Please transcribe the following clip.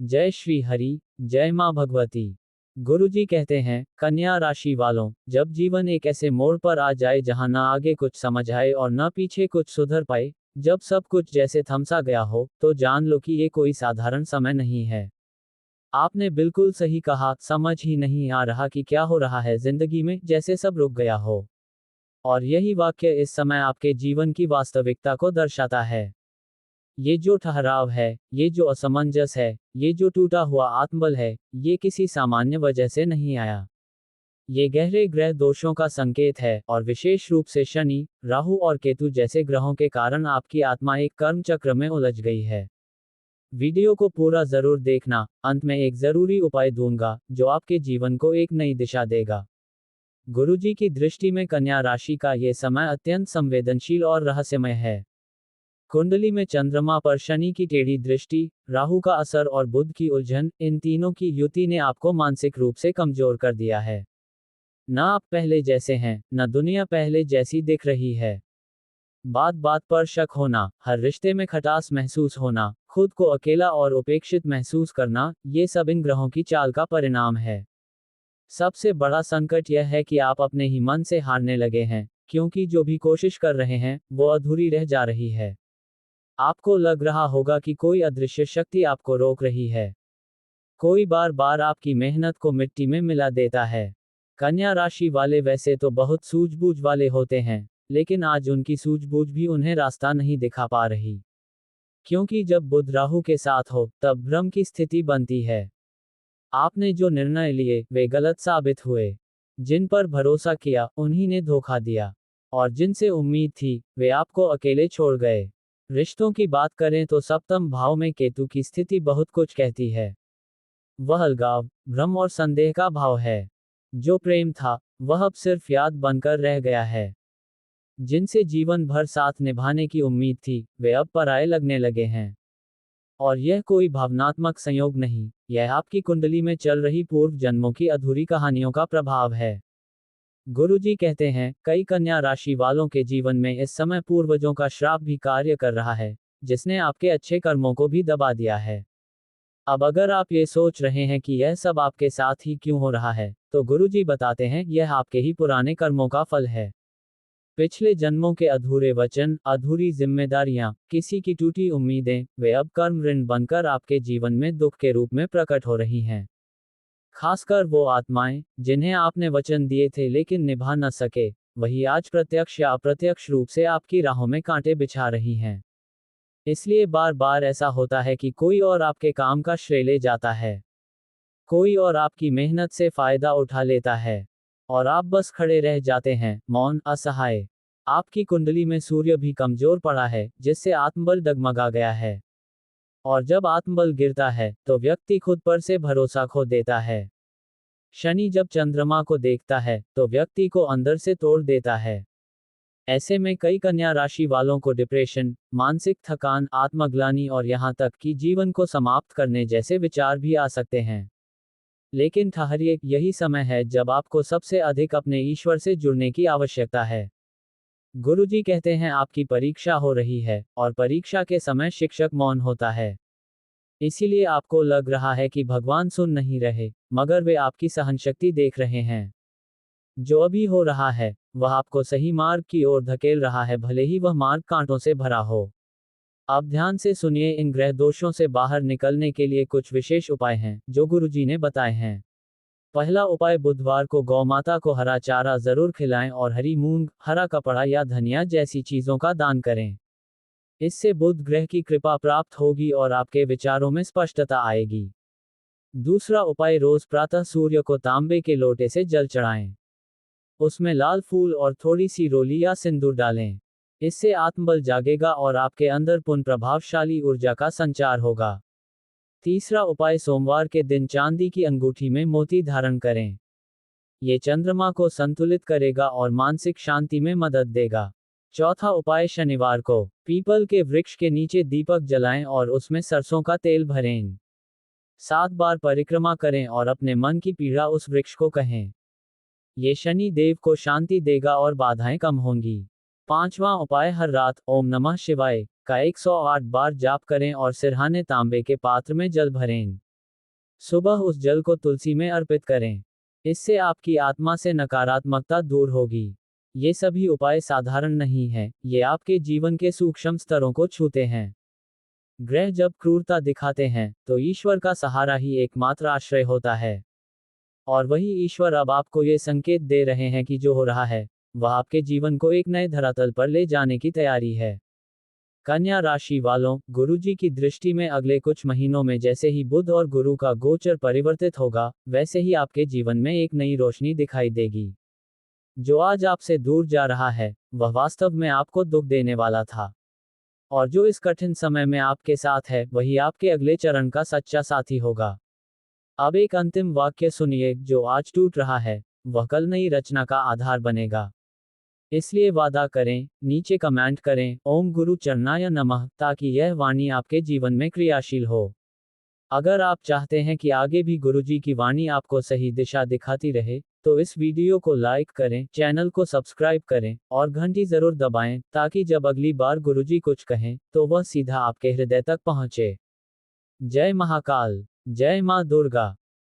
जय श्री हरि, जय माँ भगवती। गुरुजी कहते हैं, कन्या राशि वालों, जब जीवन एक ऐसे मोड़ पर आ जाए जहां ना आगे कुछ समझ आए और ना पीछे कुछ सुधर पाए, जब सब कुछ जैसे थमसा गया हो, तो जान लो कि ये कोई साधारण समय नहीं है। आपने बिल्कुल सही कहा, समझ ही नहीं आ रहा कि क्या हो रहा है जिंदगी में, जैसे सब रुक गया हो। और यही वाक्य इस समय आपके जीवन की वास्तविकता को दर्शाता है। ये जो ठहराव है, ये जो असमंजस है, ये जो टूटा हुआ आत्मबल है, ये किसी सामान्य वजह से नहीं आया। ये गहरे ग्रह दोषों का संकेत है, और विशेष रूप से शनि, राहु और केतु जैसे ग्रहों के कारण आपकी आत्मा एक कर्म चक्र में उलझ गई है। वीडियो को पूरा जरूर देखना, अंत में एक जरूरी उपाय दूंगा, जो आपके जीवन को एक नई दिशा देगा। गुरुजी की दृष्टि में कन्या राशि का ये समय अत्यंत संवेदनशील और रहस्यमय है। कुंडली में चंद्रमा पर शनि की टेढ़ी दृष्टि, राहु का असर और बुध की उलझन, इन तीनों की युति ने आपको मानसिक रूप से कमजोर कर दिया है। न आप पहले जैसे हैं, न दुनिया पहले जैसी दिख रही है। बात बात पर शक होना, हर रिश्ते में खटास महसूस होना, खुद को अकेला और उपेक्षित महसूस करना, ये सब इन ग्रहों की चाल का परिणाम है। सबसे बड़ा संकट यह है कि आप अपने ही मन से हारने लगे हैं, क्योंकि जो भी कोशिश कर रहे हैं, वो अधूरी रह जा रही है। आपको लग रहा होगा कि कोई अदृश्य शक्ति आपको रोक रही है। कोई बार बार आपकी मेहनत को मिट्टी में मिला देता है। कन्या राशि वाले वैसे तो बहुत सूझबूझ वाले होते हैं, लेकिन आज उनकी सूझबूझ भी उन्हें रास्ता नहीं दिखा पा रही। क्योंकि जब बुध राहु के साथ हो, तब भ्रम की स्थिति बनती है। आपने जो निर्णय लिए, वे गलत साबित हुए। जिन पर भरोसा किया, उन्हीं ने धोखा दिया। और जिनसे उम्मीद थी, वे आपको अकेले छोड़ गए। रिश्तों की बात करें तो सप्तम भाव में केतु की स्थिति बहुत कुछ कहती है। वह अलगाव, भ्रम और संदेह का भाव है। जो प्रेम था, वह अब सिर्फ याद बनकर रह गया है। जिनसे जीवन भर साथ निभाने की उम्मीद थी, वे अब पराये लगने लगे हैं। और यह कोई भावनात्मक संयोग नहीं, यह आपकी कुंडली में चल रही पूर्व जन्मों की अधूरी कहानियों का प्रभाव है। गुरुजी कहते हैं, कई कन्या राशि वालों के जीवन में इस समय पूर्वजों का श्राप भी कार्य कर रहा है, जिसने आपके अच्छे कर्मों को भी दबा दिया है। अब अगर आप ये सोच रहे हैं कि यह सब आपके साथ ही क्यों हो रहा है, तो गुरुजी बताते हैं, यह आपके ही पुराने कर्मों का फल है। पिछले जन्मों के अधूरे वचन, अधूरी जिम्मेदारियां, किसी की टूटी उम्मीदें, वे अब कर्म ऋण बनकर आपके जीवन में दुख के रूप में प्रकट हो रही हैं। खासकर वो आत्माएं, जिन्हें आपने वचन दिए थे लेकिन निभा न सके, वही आज प्रत्यक्ष या अप्रत्यक्ष रूप से आपकी राहों में कांटे बिछा रही हैं। इसलिए बार बार ऐसा होता है कि कोई और आपके काम का श्रेय ले जाता है। कोई और आपकी मेहनत से फायदा उठा लेता है। और आप बस खड़े रह जाते हैं, मौन, असहाय। आपकी कुंडली में सूर्य भी कमजोर पड़ा है, जिससे आत्मबल डगमगा गया है। और जब आत्मबल गिरता है, तो व्यक्ति खुद पर से भरोसा खो देता है। शनि जब चंद्रमा को देखता है, तो व्यक्ति को अंदर से तोड़ देता है। ऐसे में कई कन्या राशि वालों को डिप्रेशन, मानसिक थकान, आत्मग्लानि और यहाँ तक कि जीवन को समाप्त करने जैसे विचार भी आ सकते हैं। लेकिन ठहरिए, यही समय है जब आपको सबसे अधिक अपने ईश्वर से जुड़ने की आवश्यकता है। गुरुजी कहते हैं, आपकी परीक्षा हो रही है, और परीक्षा के समय शिक्षक मौन होता है। इसीलिए आपको लग रहा है कि भगवान सुन नहीं रहे, मगर वे आपकी सहनशक्ति देख रहे हैं। जो अभी हो रहा है, वह आपको सही मार्ग की ओर धकेल रहा है, भले ही वह मार्ग कांटों से भरा हो। अब ध्यान से सुनिए, इन ग्रह दोषों से बाहर निकलने के लिए कुछ विशेष उपाय हैं, जो गुरुजी ने बताए हैं। पहला उपाय, बुधवार को गौमाता को हरा चारा जरूर खिलाएं और हरी मूंग, हरा कपड़ा या धनिया जैसी चीजों का दान करें। इससे बुध ग्रह की कृपा प्राप्त होगी और आपके विचारों में स्पष्टता आएगी। दूसरा उपाय, रोज प्रातः सूर्य को तांबे के लोटे से जल चढ़ाएं। उसमें लाल फूल और थोड़ी सी रोली या सिंदूर डालें। इससे आत्मबल जागेगा और आपके अंदर पुनः प्रभावशाली ऊर्जा का संचार होगा। तीसरा उपाय, सोमवार के दिन चांदी की अंगूठी में मोती धारण करें। ये चंद्रमा को संतुलित करेगा और मानसिक शांति में मदद देगा। चौथा उपाय, शनिवार को पीपल के वृक्ष के नीचे दीपक जलाएं और उसमें सरसों का तेल भरें। 7 बार परिक्रमा करें और अपने मन की पीड़ा उस वृक्ष को कहें। ये शनि देव को शांति देगा और बाधाएं कम होंगी। पांचवा उपाय, हर रात ओम नमः शिवाय का 108 बार जाप करें और सिरहाने तांबे के पात्र में जल भरें। सुबह उस जल को तुलसी में अर्पित करें। इससे आपकी आत्मा से नकारात्मकता दूर होगी। ये सभी उपाय साधारण नहीं हैं, ये आपके जीवन के सूक्ष्म स्तरों को छूते हैं। ग्रह जब क्रूरता दिखाते हैं, तो ईश्वर का सहारा ही एकमात्र आश्रय होता है। और वही ईश्वर अब आपको ये संकेत दे रहे हैं कि जो हो रहा है, वह आपके जीवन को एक नए धरातल पर ले जाने की तैयारी है। कन्या राशि वालों, गुरुजी की दृष्टि में अगले कुछ महीनों में जैसे ही बुध और गुरु का गोचर परिवर्तित होगा, वैसे ही आपके जीवन में एक नई रोशनी दिखाई देगी। जो आज आपसे दूर जा रहा है, वह वास्तव में आपको दुख देने वाला था। और जो इस कठिन समय में आपके साथ है, वही आपके अगले चरण का सच्चा साथी होगा। अब एक अंतिम वाक्य सुनिए, जो आज टूट रहा है, वह कल नई रचना का आधार बनेगा। इसलिए वादा करें, नीचे कमेंट करें, ओम गुरु चरणाय नमः, ताकि यह वाणी आपके जीवन में क्रियाशील हो। अगर आप चाहते हैं कि आगे भी गुरुजी की वाणी आपको सही दिशा दिखाती रहे, तो इस वीडियो को लाइक करें, चैनल को सब्सक्राइब करें, और घंटी जरूर दबाएं, ताकि जब अगली बार गुरुजी कुछ कहें, तो वह सीधा आपके हृदय तक पहुंचे। जय महाकाल, जय मां दुर्गा।